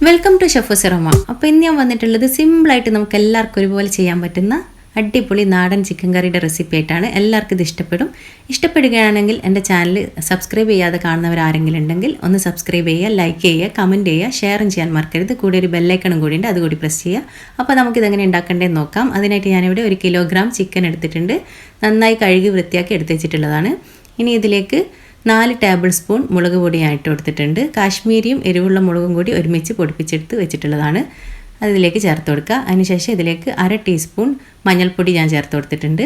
Welcome to chef സിറമ. അപ്പോൾ ഇന്ന് ഞാൻ വന്നിട്ടുള്ളത് സിമ്പിളായിട്ട് നമുക്ക് എല്ലാവർക്കും ഒരുപോലെ ചെയ്യാൻ പറ്റുന്ന അടിപൊളി നാടൻ ചിക്കൻ കറിയുടെ റെസിപ്പി ആയിട്ടാണ്. എല്ലാവർക്കും ഇത് ഇഷ്ടപ്പെടുകയാണെങ്കിൽ എൻ്റെ ചാനൽ സബ്സ്ക്രൈബ് ചെയ്യാതെ കാണുന്നവർ ആരെങ്കിലും ഉണ്ടെങ്കിൽ ഒന്ന് സബ്സ്ക്രൈബ് ചെയ്യുക, ലൈക്ക് ചെയ്യുക, കമൻറ്റ് ചെയ്യുക, ഷെയറും ചെയ്യാൻ മറക്കരുത്. കൂടെ ഒരു ബെല്ലൈക്കണും കൂടി ഉണ്ട്, അതുകൂടി പ്രസ് ചെയ്യുക. അപ്പോൾ നമുക്കിതെങ്ങനെ ഉണ്ടാക്കേണ്ടതെന്ന് നോക്കാം. അതിനായിട്ട് ഞാനിവിടെ 1 കിലോഗ്രാം ചിക്കൻ എടുത്തിട്ടുണ്ട്. നന്നായി കഴുകി വൃത്തിയാക്കി എടുത്ത് വെച്ചിട്ടുള്ളതാണ്. ഇനി ഇതിലേക്ക് 4 ടേബിൾ സ്പൂൺ മുളക് പൊടി ഞാൻ ഇട്ട് കൊടുത്തിട്ടുണ്ട്. കാശ്മീരിയും എരിവുള്ള മുളകും കൂടി ഒരുമിച്ച് പൊടിപ്പിച്ചെടുത്ത് വെച്ചിട്ടുള്ളതാണ്. അതിലേക്ക് ചേർത്ത് കൊടുക്കുക. അതിനുശേഷം ഇതിലേക്ക് 1/2 ടീസ്പൂൺ മഞ്ഞൾപ്പൊടി ഞാൻ ചേർത്ത് കൊടുത്തിട്ടുണ്ട്.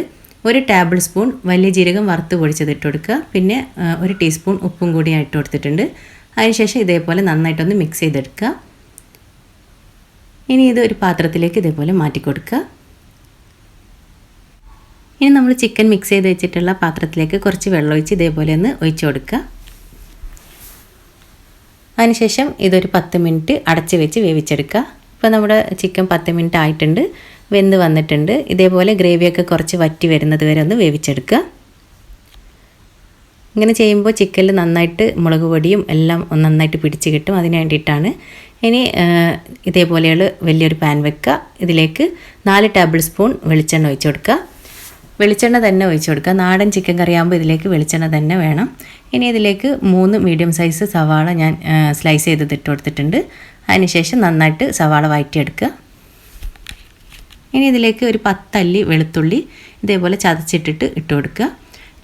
1 ടേബിൾ സ്പൂൺ വലിയ ജീരകം വറുത്ത് പൊടിച്ചത് ഇട്ട് കൊടുക്കുക. പിന്നെ 1 ടീസ്പൂൺ ഉപ്പും കൂടി ഞാൻ ഇട്ട് കൊടുത്തിട്ടുണ്ട്. അതിനുശേഷം ഇതേപോലെ നന്നായിട്ടൊന്ന് മിക്സ് ചെയ്തെടുക്കുക. ഇനി ഇത് ഒരു പാത്രത്തിലേക്ക് ഇതേപോലെ മാറ്റി കൊടുക്കുക. ഇനി നമ്മൾ ചിക്കൻ മിക്സ് ചെയ്ത് വെച്ചിട്ടുള്ള പാത്രത്തിലേക്ക് കുറച്ച് വെള്ളം ഒഴിച്ച് ഇതേപോലെ ഒന്ന് ഒഴിച്ച് കൊടുക്കുക. അതിനുശേഷം ഇതൊരു 10 മിനിറ്റ് അടച്ച് വെച്ച് വേവിച്ചെടുക്കുക. ഇപ്പോൾ നമ്മുടെ ചിക്കൻ 10 മിനിറ്റ് ആയിട്ടുണ്ട്, വെന്ത് വന്നിട്ടുണ്ട്. ഇതേപോലെ ഗ്രേവിയൊക്കെ കുറച്ച് വറ്റി വരുന്നത് വരെ ഒന്ന് വേവിച്ചെടുക്കുക. ഇങ്ങനെ ചെയ്യുമ്പോൾ ചിക്കനിൽ നന്നായിട്ട് മുളക് പൊടിയും എല്ലാം നന്നായിട്ട് പിടിച്ച് കിട്ടും. അതിന് വേണ്ടിയിട്ടാണ്. ഇനി ഇതേപോലെയുള്ള വലിയൊരു പാൻ വെക്കുക. ഇതിലേക്ക് 4 ടേബിൾ സ്പൂൺ വെളിച്ചെണ്ണ ഒഴിച്ച് കൊടുക്കുക. വെളിച്ചെണ്ണ തന്നെ ഒഴിച്ച് കൊടുക്കുക. നാടൻ ചിക്കൻ കറി ആകുമ്പോൾ ഇതിലേക്ക് വെളിച്ചെണ്ണ തന്നെ വേണം. ഇനി ഇതിലേക്ക് 3 മീഡിയം സൈസ് സവാള ഞാൻ സ്ലൈസ് ചെയ്ത് ഇട്ട് കൊടുത്തിട്ടുണ്ട്. അതിനുശേഷം നന്നായിട്ട് സവാള വഴറ്റിയെടുക്കുക. ഇനി ഇതിലേക്ക് ഒരു 10 അല്ലി വെളുത്തുള്ളി ഇതേപോലെ ചതച്ചിട്ടിട്ട് ഇട്ട് കൊടുക്കുക.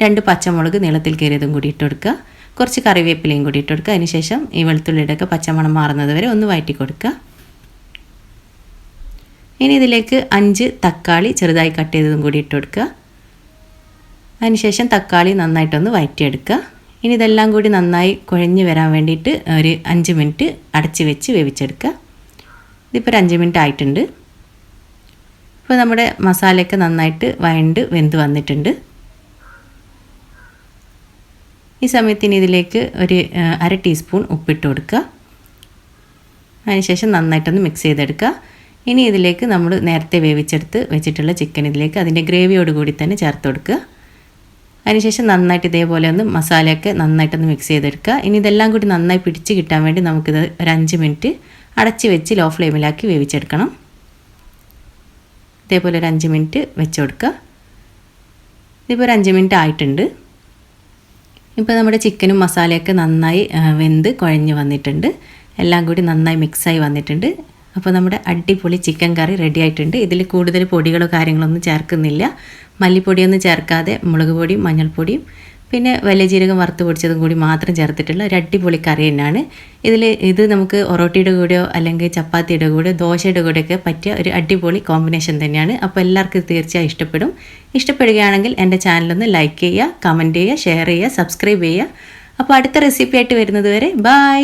2 പച്ചമുളക് നീളത്തിൽ കീറിയതും കൂടി ഇട്ട് കൊടുക്കുക. കുറച്ച് കറിവേപ്പിലയും കൂടി ഇട്ട് കൊടുക്കുക. അതിനുശേഷം ഈ വെളുത്തുള്ളിയുടെയൊക്കെ പച്ചമണം മാറുന്നത് വരെ ഒന്ന് വഴറ്റി കൊടുക്കുക. ഇനി ഇതിലേക്ക് 5 തക്കാളി ചെറുതായി കട്ട് ചെയ്തതും കൂടി ഇട്ട് കൊടുക്കുക. അതിനുശേഷം തക്കാളി നന്നായിട്ടൊന്ന് വഴറ്റിയെടുക്കുക. ഇനി ഇതെല്ലാം കൂടി നന്നായി കുഴഞ്ഞ് വരാൻ വേണ്ടിയിട്ട് ഒരു 5 മിനിറ്റ് അടച്ച് വെച്ച് വേവിച്ചെടുക്കുക. ഇതിപ്പോൾ ഒരു 5 മിനിറ്റ് ആയിട്ടുണ്ട്. ഇപ്പോൾ നമ്മുടെ മസാലയൊക്കെ നന്നായിട്ട് വെന്ത് വന്നിട്ടുണ്ട്. ഈ സമയത്തിന് ഇതിലേക്ക് ഒരു 1/2 ടീസ്പൂൺ ഉപ്പിട്ട് കൊടുക്കുക. അതിനുശേഷം നന്നായിട്ടൊന്ന് മിക്സ് ചെയ്തെടുക്കുക. ഇനി ഇതിലേക്ക് നമ്മൾ നേരത്തെ വേവിച്ചെടുത്ത് വെച്ചിട്ടുള്ള ചിക്കൻ ഇതിലേക്ക് അതിൻ്റെ ഗ്രേവിയോട് കൂടി തന്നെ ചേർത്ത് കൊടുക്കുക. അതിനുശേഷം നന്നായിട്ട് ഇതേപോലെ ഒന്ന് മസാലയൊക്കെ നന്നായിട്ടൊന്ന് മിക്സ് ചെയ്തെടുക്കുക. ഇനി ഇതെല്ലാം കൂടി നന്നായി പിടിച്ച് കിട്ടാൻ വേണ്ടി നമുക്കിത് ഒരു 5 മിനിറ്റ് അടച്ച് വെച്ച് ലോ ഫ്ലെയിമിലാക്കി വേവിച്ചെടുക്കണം. ഇതേപോലെ ഒരു 5 മിനിറ്റ് വെച്ച് കൊടുക്കുക. ഇതിപ്പോൾ ഒരു 5 മിനിറ്റ് ആയിട്ടുണ്ട്. ഇപ്പോൾ നമ്മുടെ ചിക്കനും മസാലയൊക്കെ നന്നായി വെന്ത് കുഴഞ്ഞ് വന്നിട്ടുണ്ട്. എല്ലാം കൂടി നന്നായി മിക്സായി വന്നിട്ടുണ്ട്. അപ്പോൾ നമ്മുടെ അടിപൊളി ചിക്കൻ കറി റെഡി ആയിട്ടുണ്ട്. ഇതിൽ കൂടുതൽ പൊടികളോ കാര്യങ്ങളൊന്നും ചേർക്കുന്നില്ല. മല്ലിപ്പൊടിയൊന്നും ചേർക്കാതെ മുളക് പൊടിയും മഞ്ഞൾപ്പൊടിയും പിന്നെ വലിയ ജീരകം വറുത്ത് പൊടിച്ചതും കൂടി മാത്രം ചേർത്തിട്ടുള്ള ഒരു അടിപൊളി കറി തന്നെയാണ്. ഇത് നമുക്ക് ഒറോട്ടിയുടെ കൂടെയോ അല്ലെങ്കിൽ ചപ്പാത്തിയുടെ കൂടെയോ ദോശയുടെ കൂടെയൊക്കെ പറ്റിയ ഒരു അടിപൊളി കോമ്പിനേഷൻ തന്നെയാണ്. അപ്പോൾ എല്ലാവർക്കും തീർച്ചയായും ഇഷ്ടപ്പെടുകയാണെങ്കിൽ എൻ്റെ ചാനലൊന്ന് ലൈക്ക് ചെയ്യുക, കമൻറ്റ് ചെയ്യുക, ഷെയർ ചെയ്യുക, സബ്സ്ക്രൈബ് ചെയ്യുക. അപ്പോൾ അടുത്ത റെസിപ്പി ആയിട്ട് വരുന്നത് വരെ ബൈ.